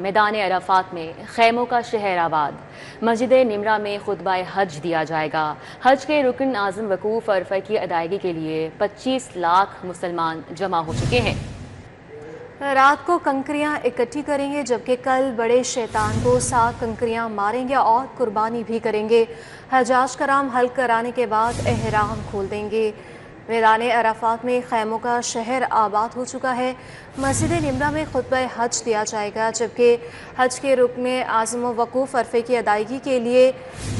मैदान अराफात में खैमों का शहर आबाद। मस्जिद निमरा में खुतबा हज दिया जाएगा। हज के रुकन आज़म वकूफ़ अरफा की अदायगी के लिए 25 लाख मुसलमान जमा हो चुके हैं। रात को कंकरियां इकट्ठी करेंगे, जबकि कल बड़े शैतान को 7 कंकरियां मारेंगे और कुर्बानी भी करेंगे। हजाज कराम हल्क कराने के बाद एहराम खोल देंगे। मैदान अराफात में खैमों का शहर आबाद हो चुका है। मस्जिद निमरा में खुतबा हज दिया जाएगा, जबकि हज के रुकन आज़म वकूफ़ अरफे की अदायगी के लिए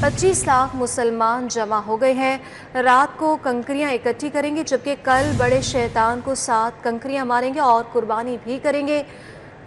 25 लाख मुसलमान जमा हो गए हैं। रात को कंकरियां इकट्ठी करेंगे, जबकि कल बड़े शैतान को 7 कंकरियां मारेंगे और कुर्बानी भी करेंगे।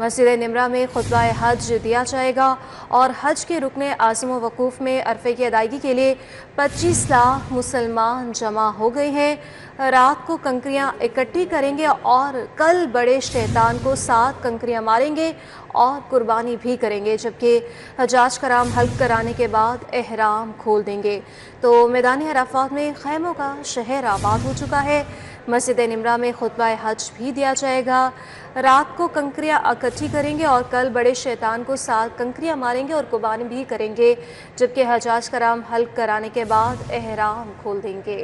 मस्जिद निमरा में खुतबा हज दिया जाएगा और हज के रुकन आज़म वकूफ़ में अरफे की अदायगी के लिए 25 लाख मुसलमान जमा हो गए हैं। रात को कंकरियां इकट्ठी करेंगे और कल बड़े शैतान को 7 कंकरियां मारेंगे और कुर्बानी भी करेंगे, जबकि हजाज कराम हल्क कराने के बाद एहराम खोल देंगे। तो मैदान अराफात में खैमों का शहर आबाद हो चुका है। मस्जिद निमरा में खुतबा हज भी दिया जाएगा। रात को कंकरियां इकट्ठी करेंगे और कल बड़े शैतान को 7 कंकरियां मारेंगे और कुर्बानी भी करेंगे, जबकि हजाज कराम हल्क कराने के बाद एहराम खोल देंगे।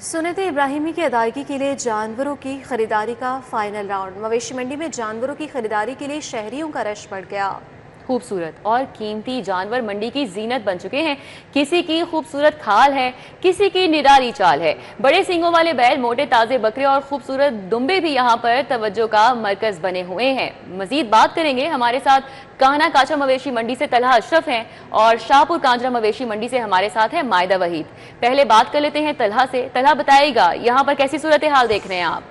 सुन्नत इब्राहिमी की अदायगी के लिए जानवरों की खरीदारी का फाइनल राउंड। मवेशी मंडी में जानवरों की खरीदारी के लिए शहरियों का रश बढ़ गया। खूबसूरत और कीमती जानवर मंडी की जीनत बन चुके हैं। किसी की खूबसूरत खाल है, किसी की निराली चाल है। बड़े सींगों वाले बैल, मोटे ताजे बकरे और खूबसूरत दुम्बे भी यहाँ पर तवज्जो का मरकज बने हुए हैं। मजीद बात करेंगे, हमारे साथ कान्हा काचा मवेशी मंडी से तलहा अशरफ हैं और शाहपुर कांजरा मवेशी मंडी से हमारे साथ है मायदा वहीद। पहले बात कर लेते हैं तलहा से। तलहा, बताइएगा यहाँ पर कैसी सूरत हाल देख रहे हैं आप?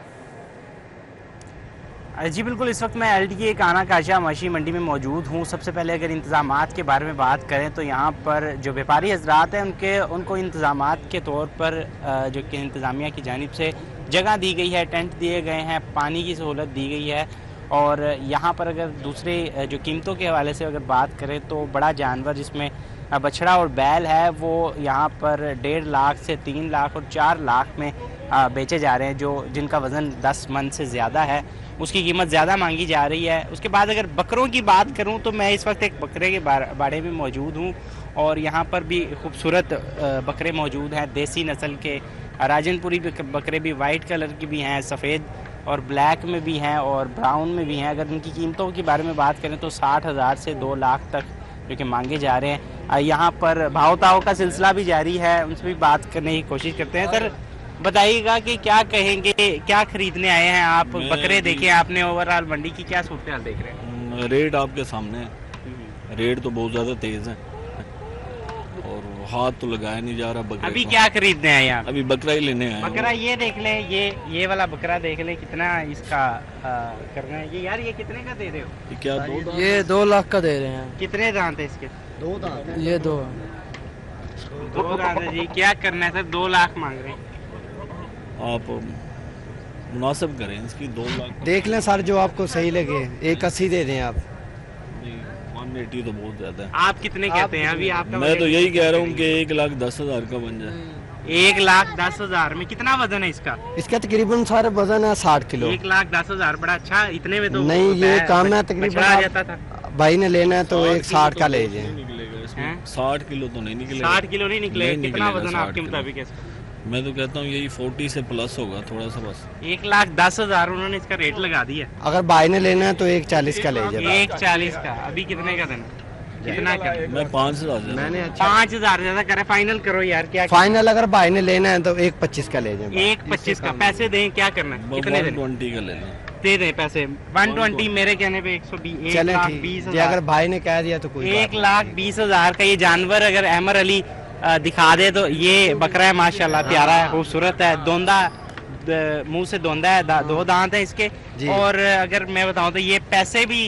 जी बिल्कुल, इस वक्त मैं LTA कान्हा काचा मवेशी मंडी में मौजूद हूँ। सबसे पहले अगर इंतज़ामात के बारे में बात करें तो यहाँ पर जो व्यापारी हजरात हैं उनको इंतज़ामात के तौर पर जो कि इंतज़ामिया की जानिब से जगह दी गई है, टेंट दिए गए हैं, पानी की सहूलत दी गई है। और यहाँ पर अगर दूसरे जो कीमतों के हवाले से अगर बात करें तो बड़ा जानवर जिसमें बछड़ा और बैल है वो यहाँ पर 1.5 लाख से 3 लाख और 4 लाख में बेचे जा रहे हैं। जिनका वज़न 10 मन से ज़्यादा है उसकी कीमत ज़्यादा मांगी जा रही है। उसके बाद अगर बकरों की बात करूं तो मैं इस वक्त एक बकरे के बाड़े में मौजूद हूं और यहाँ पर भी खूबसूरत बकरे मौजूद हैं। देसी नस्ल के राजनपुरी बकरे भी वाइट कलर की भी हैं, सफ़ेद और ब्लैक में भी हैं और ब्राउन में भी हैं। अगर उनकी कीमतों के बारे में बात करें तो 60,000 से 2 लाख तक जो कि मांगे जा रहे हैं। यहाँ पर भाव ताव का सिलसिला भी जारी है, उनसे भी बात करने की कोशिश करते हैं। सर बताइएगा कि क्या कहेंगे, क्या खरीदने आए हैं आप? बकरे देखे आपने, ओवरऑल मंडी की क्या सूरत हाल देख रहे हैं? रेट आपके सामने है, रेट तो बहुत ज़्यादा तेज़ है और हाथ तो लगाया नहीं जा रहा बकरे। अभी क्या खरीदने आए हैं? अभी बकरा ही लेने आए। बकरा ये देख ले, ये वाला बकरा देख ले, कितना इसका करना है ये यार। ये कितने का दे रहे हो? ये क्या ये 2 लाख का दे रहे हैं। कितने दांत है इसके? 2 दांत। ये 2 दांत है जी। क्या करना है सर? 2 लाख मांग रहे हैं। आप मुनासिब करें इसकी 2 लाख देख लें सर, जो आपको सही लगे। 180 दे दें आप। 180 तो बहुत ज्यादा है। आप कितने कहते हैं अभी? आपका मैं तो यही कह रहा हूँ कि 1,10,000 का बन जाए। 1,10,000 में कितना वजन है इसका? इसका तकरीबन सारे वजन है 60 किलो। 1,10,000 बड़ा अच्छा। इतने में तो नहीं, ये काम है तकरीबन आ जाता था। भाई ने लेना है तो 160 का ले जाए। 60 किलो तो नहीं निकले। 60 किलो नहीं निकले। कितना वजन आपके मुताबिक? मैं तो कहता हूँ यही 40 से प्लस होगा थोड़ा सा बस। 1,10,000 उन्होंने इसका रेट लगा दिया। अगर भाई ने लेना है तो 140 का ले जाए। 140 का। अभी कितने का देना? कितना का? मैं 5,000 मैंने 5,000 ज्यादा करे। फाइनल करो यार। क्या फाइनल अगर भाई ने लेना है तो 125 का ले जाए। 125 का। पैसे दें? क्या करना है? कितने? 120 का ले लें। दे दें पैसे। 120 मेरे कहने पे 120। चले ठीक है, अगर भाई ने कह दिया तो कोई 1,20,000 का ये जानवर अगर अहमर अली दिखा दे तो ये बकरा है, माशाल्लाह प्यारा है, खूबसूरत है, दोंदा मुंह से दोंदा है, 2 दांत है इसके। और अगर मैं बताऊं तो ये पैसे भी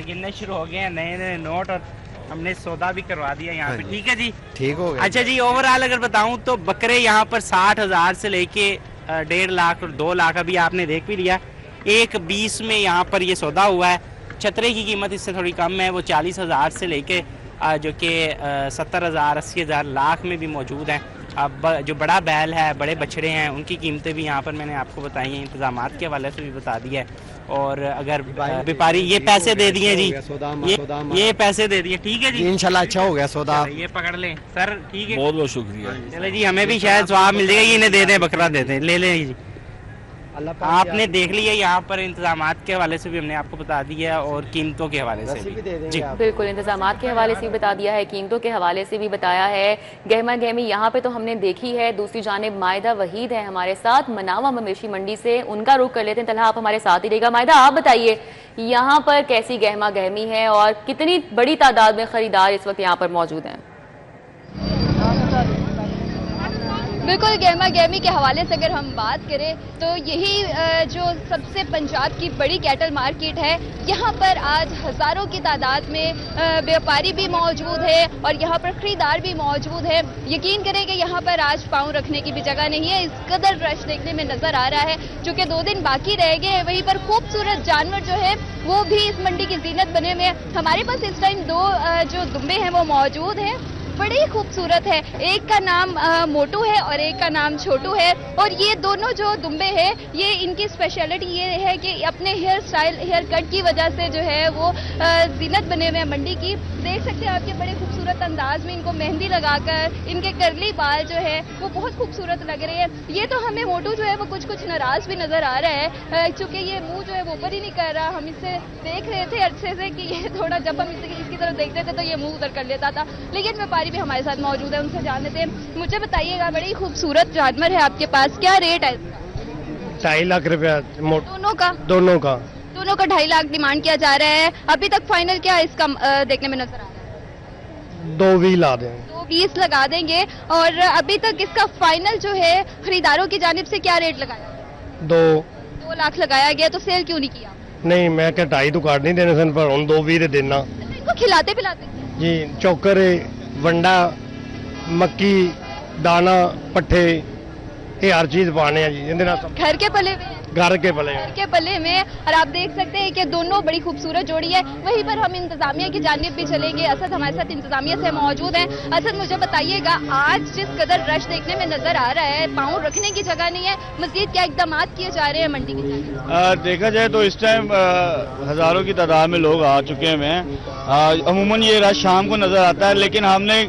गिनने शुरू हो गए हैं, नए नए नोट, और हमने सौदा भी करवा दिया यहाँ पे। ठीक है जी, ठीक हो गया। अच्छा जी, ओवरऑल अगर बताऊं तो बकरे यहाँ पर 60,000 से लेके 1.5 लाख और 2 लाख अभी आपने देख भी लिया। 1,20 में यहाँ पर ये सौदा हुआ है। छतरे की कीमत इससे थोड़ी कम है, वो 40,000 से लेके जो कि 70,000, 80,000, लाख में भी मौजूद हैं। अब जो बड़ा बैल है, बड़े बछड़े हैं, उनकी कीमतें भी यहाँ पर मैंने आपको बताई हैं, इंतजामात के हवाले से भी बता दिया है। और अगर व्यापारी ये पैसे दे दिए जी, ये पैसे दे दिए, ठीक है जी, इंशाल्लाह अच्छा हो गया सौदा। ये पकड़ लें सर, ठीक है, बहुत बहुत शुक्रिया। चले जी, हमें भी शायद स्वाब मिल जाएगा, इन्हें दे दें, बकरा दे दें, ले लें जी। आपने देख लिया, यहाँ पर इंतजामात के हवाले से भी हमने आपको बता दिया और कीमतों के हवाले से भी जी, बिल्कुल इंतजामात के हवाले से भी बता दिया है, कीमतों के हवाले से भी बताया है। गहमा गहमी यहाँ पे तो हमने देखी है। दूसरी जानिब मायदा वहीद है हमारे साथ मनावा मवेशी मंडी से, उनका रुख कर लेते हैं। तलहा आप हमारे साथ ही रहेगा। मायदा, आप बताइए यहाँ पर कैसी गहमा गहमी है और कितनी बड़ी तादाद में खरीदार इस वक्त यहाँ पर मौजूद हैं? बिल्कुल, गहमा गहमी के हवाले से अगर हम बात करें तो यही जो सबसे पंजाब की बड़ी कैटल मार्केट है, यहाँ पर आज हज़ारों की तादाद में व्यापारी भी मौजूद है और यहाँ पर खरीदार भी मौजूद है। यकीन करें कि यहाँ पर आज पाँव रखने की भी जगह नहीं है, इस कदर रश देखने में नजर आ रहा है। चूँकि 2 दिन बाकी रह गए हैं, वहीं पर खूबसूरत जानवर जो है वो भी इस मंडी की जीनत बने हुए हैं। हमारे पास इस टाइम 2 जो दुम्बे हैं वो मौजूद हैं, बड़े ही खूबसूरत है। एक का नाम मोटू है और एक का नाम छोटू है। और ये दोनों जो दुम्बे हैं, ये इनकी स्पेशलिटी ये है कि अपने हेयर स्टाइल, हेयर कट की वजह से जो है वो जीनत बने हुए हैं मंडी की। देख सकते हैं आपके बड़े खूबसूरत अंदाज में इनको मेहंदी लगाकर, इनके करली बाल जो है वो बहुत खूबसूरत लग रहे हैं। ये तो हमें मोटू जो है वो कुछ नाराज भी नजर आ रहा है, क्योंकि ये मुंह जो है वो ऊपर ही नहीं कर रहा। हम इससे देख रहे थे अच्छे से कि ये थोड़ा, जब हम इसकी तरफ देखते थे तो ये मुंह उधर कर लेता था। लेकिन व्यापारी भी हमारे साथ मौजूद है, उनसे जान लेते हैं। मुझे बताइएगा, बड़ी खूबसूरत जानवर है आपके पास, क्या रेट है इसका? 2.5 लाख रुपया दोनों का? दोनों का 2.5 लाख डिमांड किया जा रहा है। अभी तक फाइनल क्या इसका देखने में नजर आ रहा है? 2.20 ला दें। 2.20 लगा देंगे। और अभी तक इसका फाइनल जो है खरीदारों की जानिब से क्या रेट लगाया? 2 लाख लगाया गया, तो सेल क्यों नहीं किया? नहीं, मैं क्या 2.5 तो काट नहीं देने सन, पर हम 2.20 देना इनको खिलाते पिलाते जी। चौकर, वंडा, मक्की, दाना, पट्ठे, ये हर चीज पाने हैं जी। घर के पले हुए, घर के पले, घर के पले में। और आप देख सकते हैं कि दोनों बड़ी खूबसूरत जोड़ी है। वहीं पर हम इंतजामिया की जानिब भी चलेंगे। असद हमारे साथ इंतजामिया से मौजूद हैं। असद, मुझे बताइएगा, आज जिस कदर रश देखने में नजर आ रहा है, पाँव रखने की जगह नहीं है, मजीद क्या इकदाम किए जा रहे हैं मंडी की जानिब? देखा जाए तो इस टाइम हजारों की तादाद में लोग आ चुके हैं। अमूमन ये रश शाम को नजर आता है, लेकिन हमने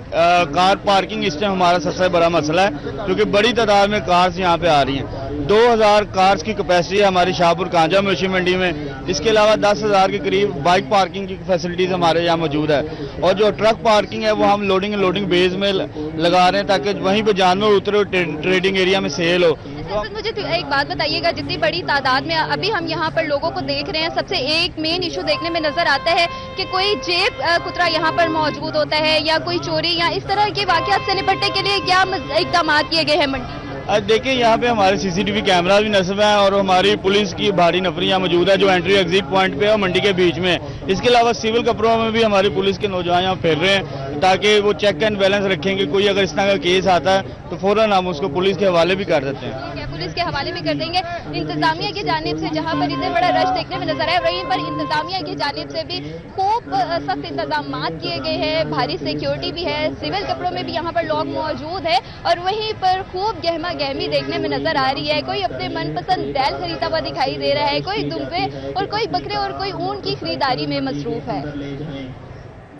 कार पार्किंग इस टाइम हमारा सबसे बड़ा मसला है, क्योंकि बड़ी तादाद में कार्स यहाँ पे आ रही हैं। 2000 कार्स की कैपेसिटी है हमारी शाहपुर कांजा मवेशी मंडी में। इसके अलावा 10,000 के करीब बाइक पार्किंग की फैसिलिटीज हमारे यहाँ मौजूद है। और जो ट्रक पार्किंग है वो हम लोडिंग बेस में लगा रहे हैं, ताकि वहीं पे जानवर उतरे, ट्रेडिंग एरिया में सेल हो। तो मुझे एक बात बताइएगा, जितनी बड़ी तादाद में अभी हम यहाँ पर लोगों को देख रहे हैं, सबसे एक मेन इशू देखने में नजर आता है कि कोई जेब कुतरा यहाँ पर मौजूद होता है या कोई चोरी या इस तरह के वाकयात से निपटने के लिए क्या इकदाम किए गए हैं मंडी? देखिए, यहाँ पे हमारे CCTV कैमरा भी नस्ब है और हमारी पुलिस की भारी नफरी यहाँ मौजूद है, जो एंट्री एग्जिट पॉइंट पे और मंडी के बीच में। इसके अलावा सिविल कपड़ों में भी हमारी पुलिस के नौजवान यहाँ फिर रहे हैं, ताकि वो चेक एंड बैलेंस रखेंगे। कोई अगर इस तरह का केस आता है तो फौरन हम उसको पुलिस के हवाले भी कर देते हैं। पुलिस के हवाले भी कर देंगे। इंतजामिया की जानिब से जहाँ पर इतना बड़ा रश देखने में नजर आया, वहीं पर इंतजामिया की जानिब से भी खूब सख्त इंतजाम किए गए हैं। भारी सिक्योरिटी भी है, सिविल कपड़ों में भी यहाँ पर लोग मौजूद है और वहीं पर खूब गहमा गहमी देखने में नजर आ रही है। कोई अपने मनपसंद बैल खरीदा हुआ दिखाई दे रहा है, कोई दुम्बे और कोई बकरे और कोई ऊन की खरीदारी में मसरूफ है।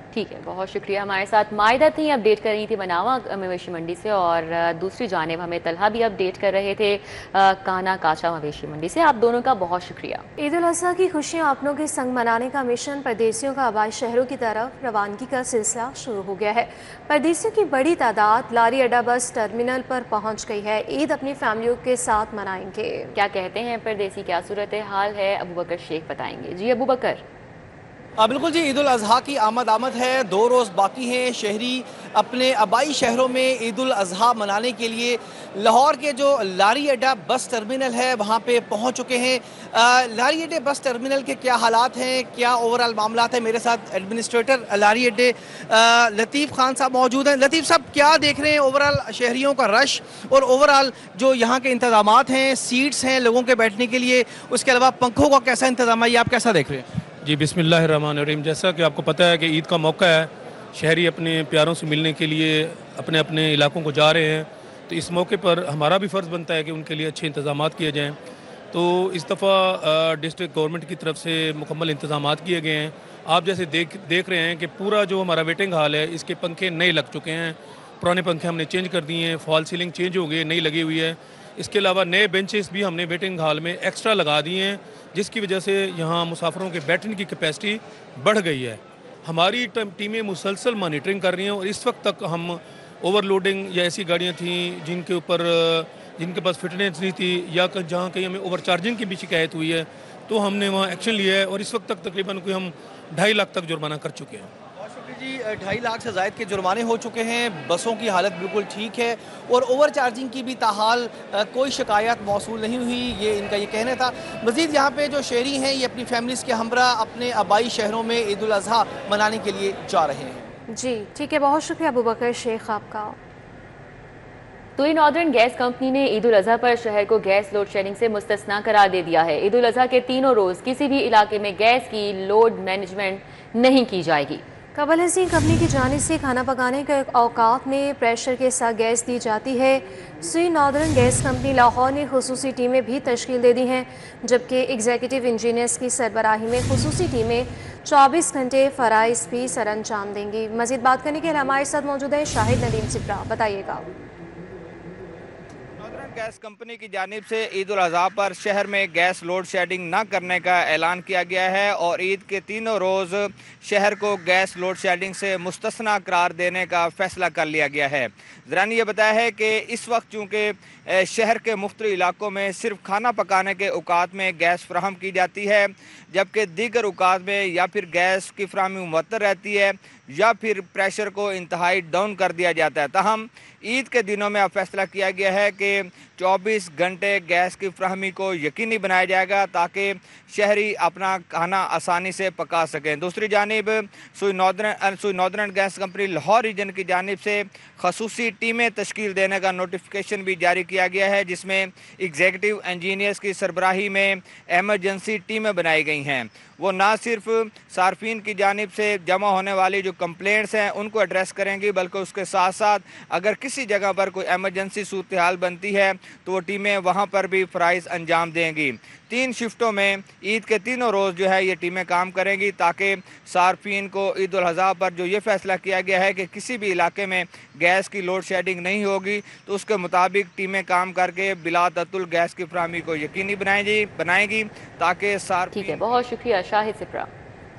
ठीक है, बहुत शुक्रिया। हमारे साथ मायदा थी, अपडेट कर रही थी मनावा मवेशी मंडी से, और दूसरी जानिब हमें तलहा भी अपडेट कर रहे थे काना काचा मवेशी मंडी से। आप दोनों का बहुत शुक्रिया। ईद उल अज़हा की खुशियां अपनों के संग मनाने का मिशन परदेसियों का आबाद शहरों की तरफ रवानगी का सिलसिला शुरू हो गया है। परदेसियों की बड़ी तादाद लारी अड्डा बस टर्मिनल पर पहुंच गई है। ईद अपनी फैमिलियों के साथ मनाएंगे। क्या कहते हैं परदेसी, क्या सूरत हाल है, अबू बकर शेख बताएंगे। जी अबू बकर। बिल्कुल जी, ईद उल अज़हा की आमद है। 2 रोज़ बाकी हैं। शहरी अपने आबाई शहरों में ईद उल अज़हा मनाने के लिए लाहौर के जो लारी अड्डा बस टर्मिनल है वहाँ पे पहुँच चुके हैं। लारी अड्डे बस टर्मिनल के क्या हालात हैं, क्या ओवरऑल मामला है, मेरे साथ एडमिनिस्ट्रेटर लारी अड्डे लतीफ़ खान साहब मौजूद हैं। लतीफ़ साहब, क्या देख रहे हैं ओवरऑल शहरियों का रश और ओवरऑल जो यहाँ के इंतज़ामात हैं, सीट्स हैं लोगों के बैठने के लिए, उसके अलावा पंखों का कैसा इंतज़ाम है, ये आप कैसा देख रहे हैं? जी बिस्मिल्लाहिर्रहमानिर्रहीम। जैसा कि आपको पता है कि ईद का मौका है, शहरी अपने प्यारों से मिलने के लिए अपने अपने इलाकों को जा रहे हैं। तो इस मौके पर हमारा भी फ़र्ज़ बनता है कि उनके लिए अच्छे इंतज़ाम किए जाएँ। तो इस दफ़ा डिस्ट्रिक्ट गवर्नमेंट की तरफ से मुकम्मल इंतज़ाम किए गए हैं। आप जैसे देख रहे हैं कि पूरा जो हमारा वेटिंग हॉल है, इसके पंखे नए लग चुके हैं, पुराने पंखे हमने चेंज कर दिए हैं, फॉल सीलिंग चेंज हो गई है, नई लगी हुई है। इसके अलावा नए बेंचेस भी हमने वेटिंग हॉल में एक्स्ट्रा लगा दिए हैं, जिसकी वजह से यहाँ मुसाफिरों के बैठने की कैपेसिटी बढ़ गई है। हमारी टीमें मुसलसल मॉनिटरिंग कर रही हैं और इस वक्त तक हम ओवरलोडिंग या ऐसी गाड़ियाँ थीं जिनके पास फिटनेस नहीं थी या जहाँ कहीं हमें ओवर चार्जिंग की भी शिकायत हुई है, तो हमने वहाँ एक्शन लिया है और इस वक्त तक तकरीबन कोई हम 2.5 लाख तक जुर्माना कर चुके हैं। जी 2.5 लाख से ज़ायद के जुर्माने हो चुके हैं। बसों की हालत बिल्कुल ठीक है और ओवर चार्जिंग की भी ताहाल कोई शिकायत मौसूल नहीं हुई, ये इनका ये कहना था। मज़ीद यहाँ पे जो शहरी हैं ये अपनी फैमिलीज़ के हमरा अपने आबाई शहरों में ईद उल अज़हा मनाने के लिए जा रहे हैं। जी ठीक है, बहुत शुक्रिया अबू बकर शेख आपका। तुई नॉर्दर्न गैस कंपनी ने ईद उल अज़हा पर शहर को गैस लोड शेडिंग से मुस्तस्ना करार दे दिया है। ईद उल अज़हा के तीनों रोज़ किसी भी इलाके में गैस की लोड मैनेजमेंट नहीं की जाएगी। कबल हसीन कंपनी की जानिब से खाना पकाने के औकात में प्रेशर के साथ गैस दी जाती है। सुई नॉर्दर्न गैस कंपनी लाहौर ने खुसूसी टीमें भी तश्कील दे दी हैं, जबकि एग्जीक्यूटिव इंजीनियर्स की सरबराही में खुसूसी टीमें 24 घंटे फ़राइज़ भी सर अंजाम देंगी। मज़ीद बात करने के लिए हमारे साथ मौजूद है शाहिद नदीम सिप्रा, बताइएगा। गैस कंपनी की जानिब से ईद उल अज़हा पर शहर में गैस लोड शेडिंग न करने का ऐलान किया गया है और ईद के तीनों रोज़ शहर को गैस लोड शेडिंग से मुस्तस्ना करार देने का फैसला कर लिया गया है। ज़रा ने यह बताया है कि इस वक्त चूँकि शहर के मुख्तलिफ इलाकों में सिर्फ खाना पकाने के औकात में गैस फ्राहम की जाती है, जबकि दीगर औकात में या फिर गैस की फ्राहमी मुअत्तर रहती है या फिर प्रेशर को इंतहाई डाउन कर दिया जाता है। ताहम ईद के दिनों में अब फैसला किया गया है कि 24 घंटे गैस की फ्राहमी को यकीनी बनाया जाएगा ताकि शहरी अपना खाना आसानी से पका सकें। दूसरी जानिब Sui northern gas company Lahore region की जानिब से खसूसी टीमें तश्कील देने का नोटिफिकेशन भी जारी किया गया है, जिसमें एग्जीक्यूटिव इंजीनियर्स की सरबराही में एमरजेंसी टीमें बनाई गई हैं। वो ना सिर्फ सार्फिन की जानिब से जमा होने वाली जो कंप्लेंट्स हैं उनको एड्रेस करेंगी, बल्कि उसके साथ साथ अगर किसी जगह पर कोई एमरजेंसी सूरत हाल बनती है तो वो टीमें वहाँ पर भी फ़राइज़ अंजाम देंगी। 3 शिफ्टों में ईद के तीनों रोज़ जो है ये टीमें काम करेंगी ताकि सार्फिन को ईद उल अज़हा पर जो ये फैसला किया गया है कि किसी भी इलाके में गैस की लोड शेडिंग नहीं होगी, तो उसके मुताबिक टीमें काम करके बिला तअत्तुल गैस की फ्राहमी को यकीनी बनाएंगी ताकि सार्फिन। ठीक है, बहुत शुक्रिया शाहिद सिप्रा।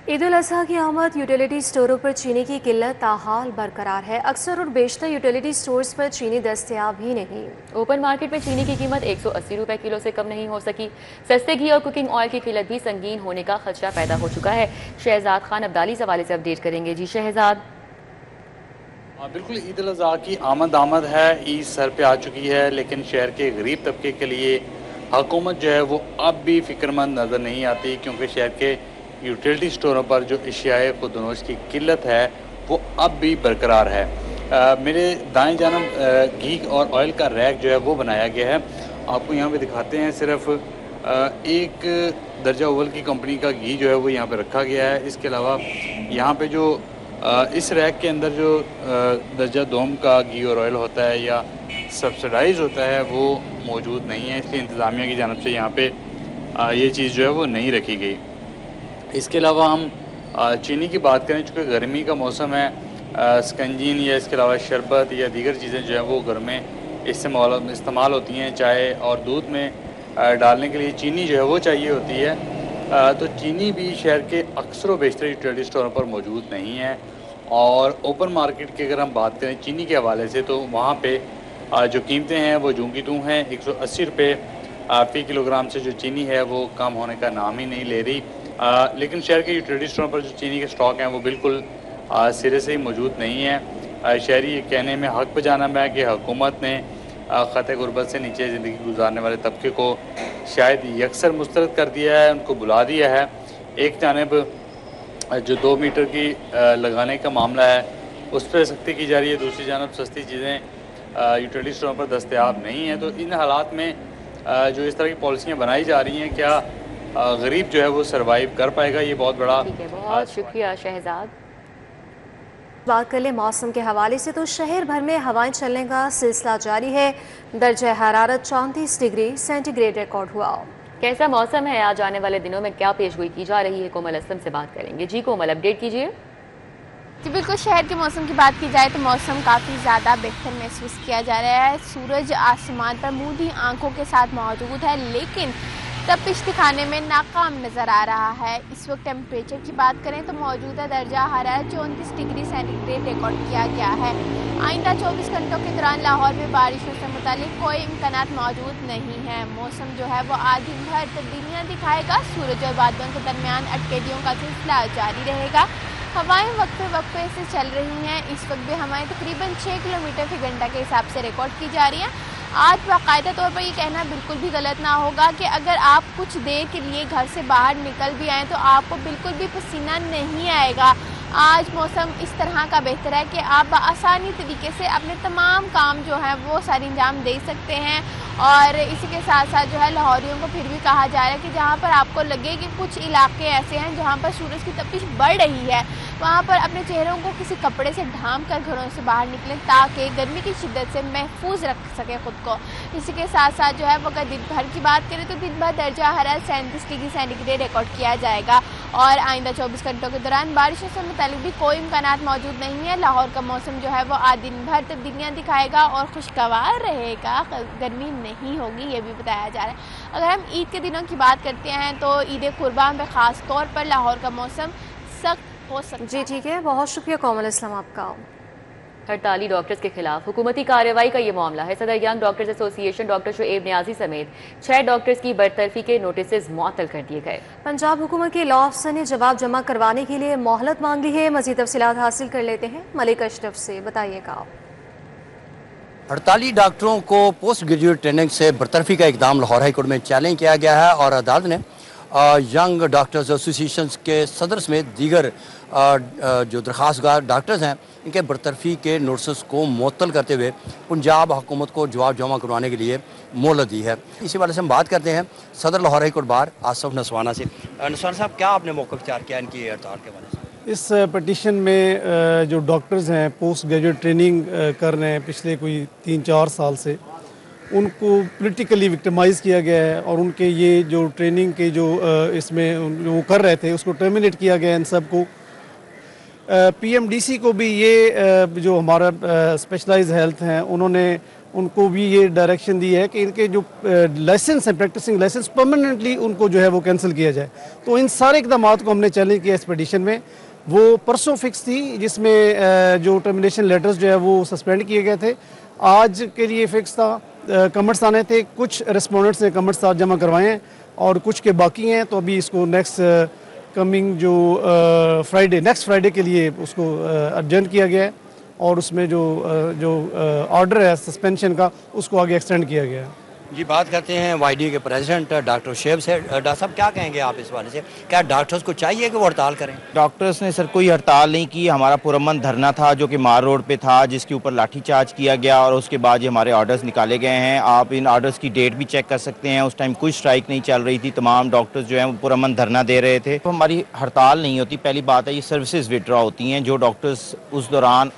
ईद उल अज़हा की आमद यूटिलिटी स्टोरों पर चीनी की किल्लत ताहाल बरकरार है। अक्सर और बेशतर यूटिलिटी स्टोर्स पर चीनी दस्तयाब ही नहीं। ओपन मार्केट में चीनी की कीमत 180 रुपए किलो से कम नहीं हो सकी। सस्ते घी और कुकिंग ऑयल की किल्लत भी संगीन होने का खदशा पैदा हो चुका है। शहजाद खान अब्दाली इस हवाले से अपडेट करेंगे। जी शहजाद। बिल्कुल, ईद उल अज़हा की आमद है, ईद सर पे आ चुकी है, लेकिन शहर के गरीब तबके के लिए हुकूमत जो है वो अब भी फिक्रमंद नज़र नहीं आती, क्योंकि शहर के यूटिलिटी स्टोरों पर जो अशियाए खुदनोश की किल्लत है वो अब भी बरकरार है। मेरे दाएं जानब घी और ऑयल का रैक जो है वो बनाया गया है। आपको यहाँ पे दिखाते हैं, सिर्फ एक दर्जा अव्वल की कंपनी का घी जो है वो यहाँ पे रखा गया है। इसके अलावा यहाँ पे जो इस रैक के अंदर जो दर्जा दोम का घी और ऑयल होता है या सब्सिडाइज होता है वो मौजूद नहीं है, इसलिए इंतज़ामिया की जानब से यहाँ पे ये चीज़ जो है वो नहीं रखी गई। इसके अलावा हम चीनी की बात करें, चूँकि गर्मी का मौसम है, स्कंजीन या इसके अलावा शरबत या दीगर चीज़ें जो है वो घर में इस्तेमाल होती हैं। चाय और दूध में डालने के लिए चीनी जो है वो चाहिए होती है, तो चीनी भी शहर के अक्सर व बेशतर यूटिलिटी स्टोरों पर मौजूद नहीं है। और ओपन मार्केट की अगर हम बात करें चीनी के हवाले से, तो वहाँ पे जो कीमतें हैं वो जूं की तूं हैं। 180 रुपये फ़ी किलोग्राम से जो चीनी है वो कम होने का नाम ही नहीं ले रही। लेकिन शहर के यूटिलिटी स्टोरों पर जो चीनी के स्टॉक हैं वो बिल्कुल सिरे से ही मौजूद नहीं है। शहरी ये कहने में हक़ पे जाना है कि हुकूमत ने ख़त गुरबत से नीचे ज़िंदगी गुजारने वाले तबके को शायद यकसर मुस्तरद कर दिया है, उनको बुला दिया है। एक जानिब जो 2 मीटर की लगाने का मामला है उस पर सख्ती की जा रही है, दूसरी जानब सस्ती चीज़ें यूटिलिटी स्टोरों पर दस्तयाब नहीं है। तो इन हालात में जो इस तरह की पॉलिसियाँ बनाई जा रही हैं, क्या गरीब जो है वो सर्वाइव कर पाएगा, ये बहुत बड़ा। ठीक है, बहुत शुक्रिया शहजाद। बात कर ले मौसम के हवाले से तो शहर भर में हवाएं चलने का सिलसिला जारी है। दर्जा हरारत 34 डिग्री सेंटीग्रेड रिकॉर्ड हुआ। कैसा मौसम है, आज आने वाले दिनों में क्या पेशगोई की जा रही है, कोमल असलम से बात करेंगे। जी कोमल, अपडेट कीजिए। जी बिल्कुल, शहर के मौसम की बात की जाए तो मौसम काफ़ी ज़्यादा बेहतर महसूस किया जा रहा है। सूरज आसमान पर मूंदी आंखों के साथ मौजूद है, लेकिन तपिश दिखाने में नाकाम नज़र आ रहा है। इस वक्त टेम्परेचर की बात करें तो मौजूदा दर्जा हरारत 34 डिग्री सेंटीग्रेड रिकॉर्ड किया गया है। आइंदा 24 घंटों के दौरान लाहौर में बारिशों से मुतालिक कोई इम्कानात मौजूद नहीं है। मौसम जो है वो आज दिन भर तब्दीलियाँ दिखाएगा। सूरज और बादलों के दरमियान अटकेलियों का सिलसिला जारी रहेगा। हवाएं वक्फे से चल रही हैं। इस वक्त भी हवाएं तकरीबन 6 किलोमीटर फी घंटा के हिसाब से रिकॉर्ड की जा रही हैं। आज बाकायदा तौर पर ये कहना बिल्कुल भी गलत ना होगा कि अगर आप कुछ देर के लिए घर से बाहर निकल भी आएँ तो आपको बिल्कुल भी पसीना नहीं आएगा। आज मौसम इस तरह का बेहतर है कि आप आसानी तरीके से अपने तमाम काम जो हैं वो सारे अंजाम दे सकते हैं। और इसी के साथ साथ जो है लाहौरियों को फिर भी कहा जा रहा है कि जहाँ पर आपको लगे कि कुछ इलाके ऐसे हैं जहाँ पर सूरज की तपिश बढ़ रही है, वहाँ पर अपने चेहरों को किसी कपड़े से ढांप कर घरों से बाहर निकलें ताकि गर्मी की शिद्दत से महफूज रख सके खुद को। इसी के साथ साथ जो है वो अगर दिन भर की बात करें तो दिन भर दर्जा हरारत 37 डिग्री सेंटीग्रेड रिकॉर्ड किया जाएगा। और आइंदा 24 घंटों के दौरान बारिशों से मुतालिक भी कोई इम्कानात मौजूद नहीं है। लाहौर का मौसम जो है वो आज दिन भर तब्दीलियाँ दिखाएगा और खुशगवार रहेगा, गर्मी नहीं होगी, ये भी बताया जा रहा है। अगर हम ईद के दिनों की बात करते हैं तो ईद कुर्बान में ख़ास तौर पर लाहौर का मौसम सख्त हो सकता है। जी ठीक है, बहुत शुक्रिया कोमल इस्लाम आपका। हड़ताली डॉक्टर्स के खिलाफ हुकूमती कार्रवाई का ये मामला है। सदर young doctors association doctor Shoaib Niazi समेत 6 डॉक्टर्स की बरतरफी के नोटिस मुअत्तल कर दिए गए। पंजाब हुकूमत के लॉ अफसर ने जवाब जमा करवाने के लिए मोहलत मांगी है। मज़ीद तफसीलात हासिल कर लेते हैं मलिक अशरफ से, बताइएगा। हड़ताली डॉक्टरों को पोस्ट ग्रेजुएट ट्रेनिंग से बरतरफी का इकदाम लाहौर हाई कोर्ट में चैलेंज किया गया है और अदालत ने यंग डॉक्टर्स एसोसिएशन के सदर समेत दीगर जो दरख्वास्तगार डॉक्टर्स हैं इनके बरतरफी के नोटिस को मुअत्तल करते हुए पंजाब हुकूमत को जवाब जमा करवाने के लिए मोहलत दी है। इसी वाले से हम बात करते हैं सदर Lahore high court bar Asaf नसवाना से। नसवाना साहब, क्या आपने मौक़िफ़ इख्तियार किया इनकी हड़ताल के बारे में? इस पटिशन में जो डॉक्टर्स हैं पोस्ट ग्रेजुएट ट्रेनिंग कर रहे हैं पिछले कोई 3-4 साल से, उनको पॉलिटिकली विक्टिमाइज़ किया गया है और उनके ये जो ट्रेनिंग के जो इसमें वो कर रहे थे उसको टर्मिनेट किया गया है इन सब को। पीएमडीसी को भी ये जो हमारा स्पेशलाइज्ड हेल्थ हैं उन्होंने उनको भी ये डायरेक्शन दी है कि इनके जो लाइसेंस हैं प्रैक्टिसिंग लाइसेंस परमानेंटली उनको जो है वो कैंसिल किया जाए। तो इन सारे इकदाम को हमने चैलेंज किया इस पटिशन में। वो परसों फिक्स थी जिसमें जो टर्मिनेशन लेटर्स जो है वो सस्पेंड किए गए थे, आज के लिए फिक्स था। कमेंट्स आने थे, कुछ रिस्पोंडेंट्स ने कमेंट्स आज जमा करवाए हैं और कुछ के बाकी हैं। तो अभी इसको नेक्स्ट कमिंग जो नेक्स्ट फ्राइडे के लिए उसको अर्जेंट किया गया है और उसमें जो ऑर्डर है सस्पेंशन का उसको आगे एक्सटेंड किया गया है। जी, बात करते हैं वाईडी के प्रेसिडेंट डॉक्टर शुएब से। डॉक्टर साहब, क्या कहेंगे आप इस वाले से? क्या डॉक्टर्स को चाहिए कि वो हड़ताल करें? डॉक्टर्स ने सर कोई हड़ताल नहीं की। हमारा पुरअमन धरना था जो कि मार रोड पे था, जिसके ऊपर लाठीचार्ज किया गया और उसके बाद ये हमारे ऑर्डर्स निकाले गए हैं। आप इन ऑर्डर्स की डेट भी चेक कर सकते हैं। उस टाइम कोई स्ट्राइक नहीं चल रही थी, तमाम डॉक्टर्स जो हैं वो पुरअमन धरना दे रहे थे। तो हमारी हड़ताल नहीं होती। पहली बात है, ये सर्विसेज विड्रॉ होती हैं। जो डॉक्टर्स उस दौरान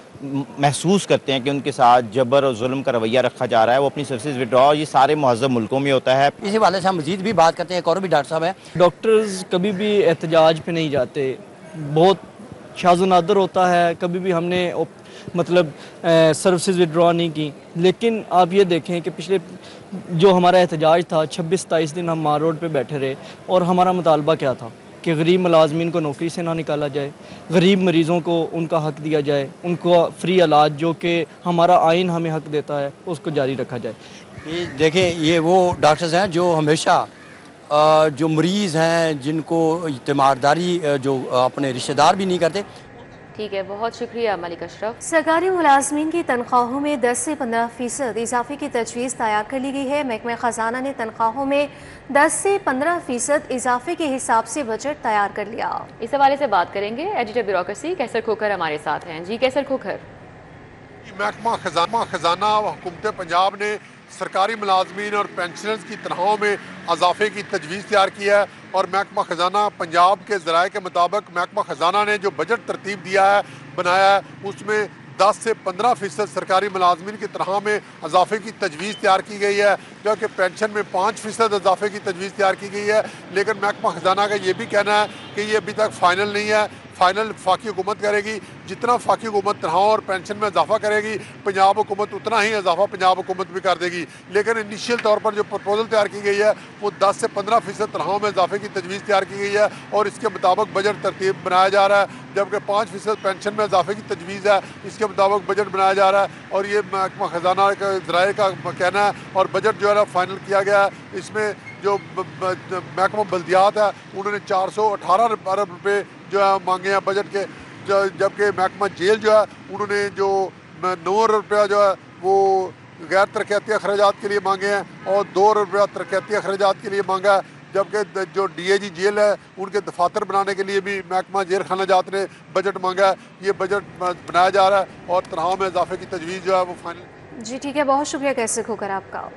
महसूस करते हैं कि उनके साथ जबर और जुल्म का रवैया रखा जा रहा है, वो अपनी सर्विसेज विड्रॉ, ये सारे महज़ब मुल्कों में होता है। इसी वाले से हम मजीद भी बात करते हैं। एक और भी डॉक्टर साहब हैं। डॉक्टर्स कभी भी एहतजाज पे नहीं जाते, बहुत शाज़ नादर होता है। कभी भी हमने मतलब सर्विसेज विड्रॉ नहीं की। लेकिन आप ये देखें कि पिछले जो हमारा एहतजाज था 26-27 दिन हम मार रोड पे बैठे रहे और हमारा मुतालबा क्या था कि गरीब मुलाजमीन को नौकरी से ना निकाला जाए, गरीब मरीज़ों को उनका हक दिया जाए, उनको फ्री इलाज जो कि हमारा आइन हमें हक देता है उसको जारी रखा जाए। देखिए, ये वो डॉक्टर्स हैं जो हमेशा जो मरीज़ हैं जिनको तीमारदारी जो अपने रिश्तेदार भी नहीं करते। ठीक है, बहुत शुक्रिया मलिक अशरफ। सरकारी मुलाजमीन की तनख्वाहों में 10 से 15% इजाफे की तजवीज़ तैयार कर ली गई है। महकमा ख़जाना ने तनख्वाहों में 10 से 15% इजाफे के हिसाब से बजट तैयार कर लिया। इस हवाले से बात करेंगे एडिटर ब्यूरोक्रेसी कैसर खोखर हमारे साथ हैं। जी कैसर खोखर। महकमा खजाना हुकूमत पंजाब ने सरकारी मुलाजमीन और पेंशनर्स की तनख्वाहों में इजाफे की तजवीज़ तैयार की है। और महकमा ख़जाना पंजाब के ज़राए के मुताबिक महकमा ख़जाना ने जो बजट तरतीब दिया है, बनाया है, उसमें 10 से 15% सरकारी मुलाजमीन की तनख्वाह में इजाफे की तजवीज़ तैयार की गई है, जबकि पेंशन में 5% इजाफे की तजवीज़ तैयार की गई है। लेकिन महकमा ख़जाना का ये भी कहना है कि ये अभी तक फ़ाइनल नहीं है, फ़ाइनल वफाकी हुकूमत करेगी। जितना वफाकी हुकूमत तनख्वाहों और पेंशन में इजाफा करेगी, पंजाब हुकूमत उतना ही इजाफा पंजाब हुकूमत भी कर देगी। लेकिन इनिशियल तौर पर जो प्रपोजल तैयार की गई है वो 10 से 15% तनख्वाहों में इजाफे की तजवीज़ तैयार की गई है और इसके मुताबिक बजट तरतीब बनाया जा रहा है, जबकि 5% पेंशन में इजाफे की तजवीज़ है, इसके मुताबिक बजट बनाया जा रहा है। और ये महकमा ख़जाना का ज़राए का कहना है और बजट जो है ना फाइनल किया गया है। इसमें जो महकमा बल्दियात है उन्होंने 418 अरब रुपये जो है मांगे हैं बजट के, जबकि महकमा जेल जो है उन्होंने जो 9 अरब रुपया जो है वो गैर तरक्याती अखराजात के लिए मांगे हैं और 2 अरब रुपया तरक्याती अखराजात के लिए मांगा है। जबकि जो DIG जेल है उनके दफातर बनाने के लिए भी महकमा जेल खाना जात ने बजट मांगा है। ये बजट बनाया जा रहा है और तनख्वाह में इजाफे की तजवीज़ जो है वो फाइनल। जी ठीक है, बहुत शुक्रिया कैसे होकर आपका।